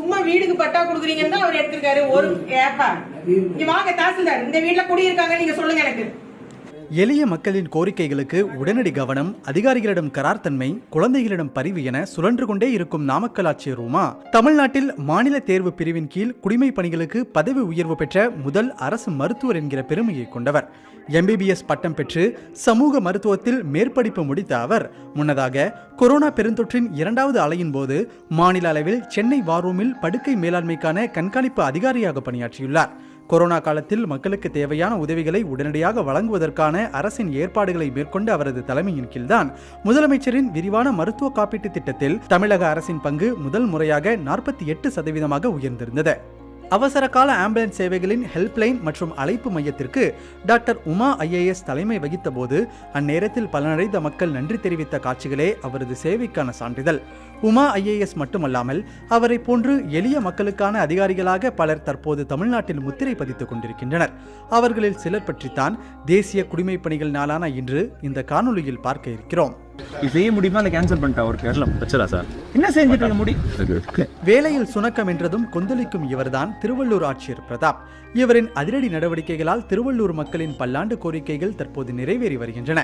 சும்மா வீடுக்கு பட்டா கொடுக்குறீங்கன்னு தான் அவர் எடுத்திருக்காரு. ஒரு ஏப்பா இங்க வாங்க தாசில்தார், இந்த வீட்டுல குடியிருக்காங்க, நீங்க சொல்லுங்க எனக்கு. எளிய மக்களின் கோரிக்கைகளுக்கு உடனடி கவனம், அதிகாரிகளிடம் கரார்த்தன்மை, குழந்தைகளிடம் பரிவு என சுழன்று கொண்டே இருக்கும் நாமக்கல் ஆட்சியர் உமா தமிழ்நாட்டில் மாநில தேர்வு பிரிவின் கீழ் குடிமை பணிகளுக்கு பதவி உயர்வு பெற்ற முதல் அரசு மருத்துவர் என்கிற பெருமையை கொண்டவர். MBBS பட்டம் பெற்று சமூக மருத்துவத்தில் மேற்படிப்பு முடித்த அவர் முன்னதாக கொரோனா பெருந்தொற்றின் 2வது அலையின் போது மாநில அளவில் சென்னை வார்ரூமில் படுக்கை மேலாண்மைக்கான கண்காணிப்பு அதிகாரியாக பணியாற்றியுள்ளார். கொரோனா காலத்தில் மக்களுக்கு தேவையான உதவிகளை உடனடியாக வழங்குவதற்கான அரசின் ஏற்பாடுகளை மேற்கொண்ட அவரது தலைமையின் கீழ்தான் முதலமைச்சரின் விரிவான மருத்துவ காப்பீட்டு திட்டத்தில் தமிழக அரசின் பங்கு முதல் முறையாக 48% உயர்ந்திருந்தது. அவசர கால ஆம்புலன்ஸ் சேவைகளின் ஹெல்ப்லைன் மற்றும் அழைப்பு மையத்திற்கு டாக்டர் உமா IAS தலைமை வகித்த போது அந்நேரத்தில் பலனடைந்த மக்கள் நன்றி தெரிவித்த காட்சிகளே அவரது சேவைக்கான சான்றிதழ். உமா IAS மட்டுமல்லாமல் அவரை போன்று எளிய மக்களுக்கான அதிகாரிகளாக பலர் தற்போது தமிழ்நாட்டில் முத்திரை பதித்துக் கொண்டிருக்கின்றனர். அவர்களில் சிலர் பற்றித்தான் தேசிய குடிமைப் பணிகள் நாளான இன்று இந்த காணொலியில் பார்க்க இருக்கிறோம். செய்ய முடியுமா? அதை கேன்சல் பண்ணிட்டா ஒரு பிரச்சனை சார். என்ன செஞ்சுட்டு முடியும்? வேலையில் சுணக்கம் என்றதும் கொந்தளிக்கும் இவர்தான் திருவள்ளூர் ஆட்சியர் பிரதாப். இவரின் அதிரடி நடவடிக்கைகளால் திருவள்ளூர் மக்களின் பல்லாண்டு கோரிக்கைகள் தற்போது நிறைவேறி வருகின்றன.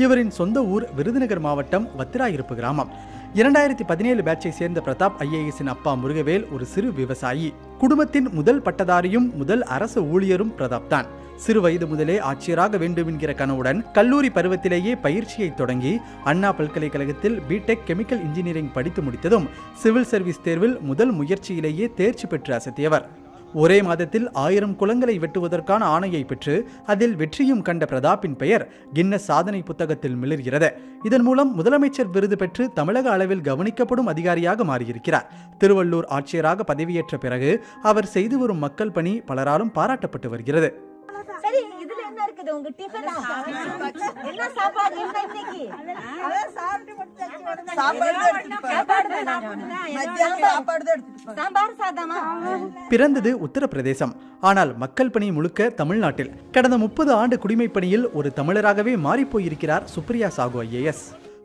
இவரின் சொந்த ஊர் விருதுநகர் மாவட்டம் வத்திராயிருப்பு கிராமம். 2017 பேட்சை சேர்ந்த பிரதாப் IASன் அப்பா முருகவேல் ஒரு சிறு விவசாயி. குடும்பத்தின் முதல் பட்டதாரியும் முதல் அரசு ஊழியரும் பிரதாப் தான். சிறு வயது முதலே ஆட்சியராக வேண்டும் என்கிற கனவுடன் கல்லூரி பருவத்திலேயே பயிற்சியை தொடங்கி அண்ணா பல்கலைக்கழகத்தில் BTech கெமிக்கல் இன்ஜினியரிங் படித்து முடித்ததும் சிவில் சர்வீஸ் தேர்வில் முதல் முயற்சியிலேயே தேர்ச்சி பெற்று அசத்தியவர். ஒரே மாதத்தில் 1000 குளங்களை வெட்டுவதற்கான ஆணையை பெற்று அதில் வெற்றியும் கண்ட பிரதாப்பின் பெயர் கின்னஸ் சாதனை புத்தகத்தில் மிளர்கிறது. இதன் மூலம் முதலமைச்சர் விருது பெற்று தமிழக அளவில் கவனிக்கப்படும் அதிகாரியாக மாறியிருக்கிறார். திருவள்ளூர் ஆட்சியராக பதவியேற்ற பிறகு அவர் செய்து வரும் மக்கள் பணி பலராலும் பாராட்டப்பட்டு வருகிறது. சரி, இதுல என்ன இருக்குது? உங்க டிஃபன் என்ன சாப்பாடு? என்ன இன்னைக்கு சாம்பார் சாதமா? பிறந்தது உத்தரப்பிரதேசம், ஆனால் மக்கள் பணி முழுக்க தமிழ்நாட்டில். கடந்த 30 ஆண்டு குடிமைப் பணியில் ஒரு தமிழராகவே மாறிப்போயிருக்கிறார் சுப்ரியா சாகு IAS.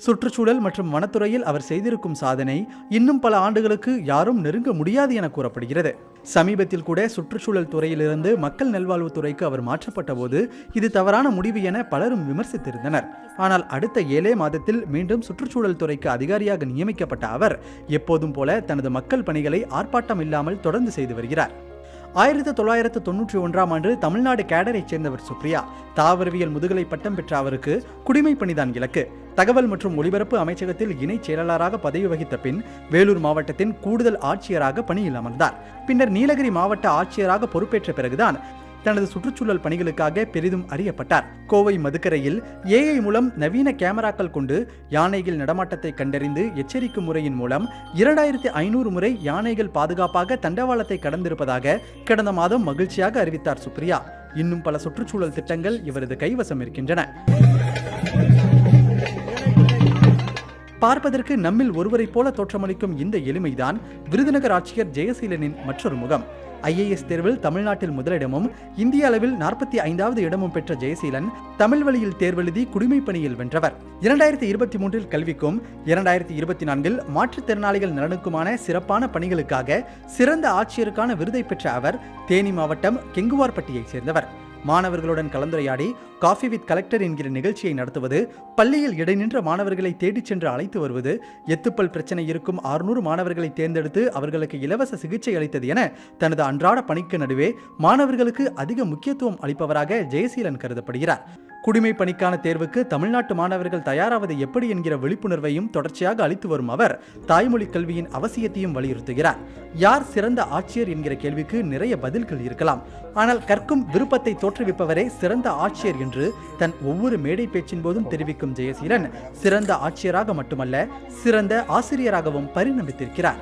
சுற்றுச்சூழல் மற்றும் வனத்துறையில் அவர் செய்திருக்கும் சாதனை இன்னும் பல ஆண்டுகளுக்கு யாரும் நெருங்க முடியாது என கூறப்படுகிறது. சமீபத்தில் கூட சுற்றுச்சூழல் துறையிலிருந்து மக்கள் நல்வாழ்வுத்துறைக்கு அவர் மாற்றப்பட்ட போது இது தவறான முடிவு என பலரும் விமர்சித்திருந்தனர். ஆனால் அடுத்த 7 மாதத்தில் மீண்டும் சுற்றுச்சூழல் துறைக்கு அதிகாரியாக நியமிக்கப்பட்ட அவர் எப்போதும் போல தனது மக்கள் பணிகளை ஆர்ப்பாட்டம் இல்லாமல் தொடர்ந்து செய்து வருகிறார். 1991ஆம் ஆண்டு தமிழ்நாடு கேடரை சேர்ந்தவர் சுப்ரியா. தாவரவியல் முதுகலை பட்டம் பெற்ற அவருக்கு குடிமை பணிதான் இலக்கு. தகவல் மற்றும் ஒலிபரப்பு அமைச்சகத்தில் இணை செயலாளராக பதவி வகித்த பின் வேலூர் மாவட்டத்தின் கூடுதல் ஆட்சியராக பணியில் அமர்ந்தார். பின்னர் நீலகிரி மாவட்ட ஆட்சியராக பொறுப்பேற்ற பிறகுதான் தனது சுற்றுச்சூழல் பணிகளுக்காக பெரிதும் அறியப்பட்டார். கோவை மதுக்கரையில் AI மூலம் நவீன கேமராக்கள் கொண்டு யானைகள் நடமாட்டத்தை கண்டறிந்து எச்சரிக்கும் முறையின் மூலம் 2500 முறை யானைகள் பாதுகாப்பாக தண்டவாளத்தை கடந்திருப்பதாக கடந்த மாதம் மகிழ்ச்சியாக அறிவித்தார் சுப்ரியா. இன்னும் பல சுற்றுச்சூழல் திட்டங்கள் இவரது கைவசம் இருக்கின்றன. பார்ப்பதற்கு நம்மில் ஒருவரை போல தோற்றமளிக்கும் இந்த எளிமைதான் விருதுநகர் ஆட்சியர் ஜெயசீலனின் மற்றொரு முகம். IAS தேர்வில் தமிழ்நாட்டில் முதலிடமும் இந்திய அளவில் 45வது இடமும் பெற்ற ஜெயசீலன் தமிழ் வழியில் தேர்வெழுதி குடிமைப் பணியில் வென்றவர். 2023 கல்விக்கும் 2024 மாற்றுத்திறனாளிகள் நலனுக்குமான சிறப்பான பணிகளுக்காக சிறந்த ஆட்சியருக்கான விருதை பெற்ற அவர் தேனி மாவட்டம் கெங்குவார்பட்டியைச் சேர்ந்தவர். மாணவர்களுடன் கலந்துரையாடி காஃபி வித் கலெக்டர் என்கிற நிகழ்ச்சியை நடத்துவது, பள்ளியில் இடைநின்ற மாணவர்களை தேடிச் சென்று அழைத்து வருவது, எத்துப்பல் பிரச்சனை இருக்கும் 600 மாணவர்களை தேர்ந்தெடுத்து அவர்களுக்கு இலவச சிகிச்சை அளித்தது என தனது அன்றாட பணிக்கு நடுவே மாணவர்களுக்கு அதிக முக்கியத்துவம் அளிப்பவராக ஜெயசீலன் கருதப்படுகிறார். குடிமை பணிக்கான தேர்வுக்கு தமிழ்நாட்டு மாணவர்கள் தயாராவது எப்படி என்கிற விழிப்புணர்வையும் தொடர்ச்சியாக அளித்து வரும் அவர் தாய்மொழி கல்வியின் அவசியத்தையும் வலியுறுத்துகிறார். யார் சிறந்த ஆட்சியர் என்கிற கேள்விக்கு நிறைய பதில்கள் இருக்கலாம். ஆனால் கற்கும் விருப்பத்தை தோற்றுவிப்பவரே சிறந்த ஆட்சியர் என்று தன் ஒவ்வொரு மேடை பேச்சின் போதும் தெரிவிக்கும் ஜெயசீலன் சிறந்த ஆட்சியராக மட்டுமல்ல, சிறந்த ஆசிரியராகவும் பரிணமித்திருக்கிறார்.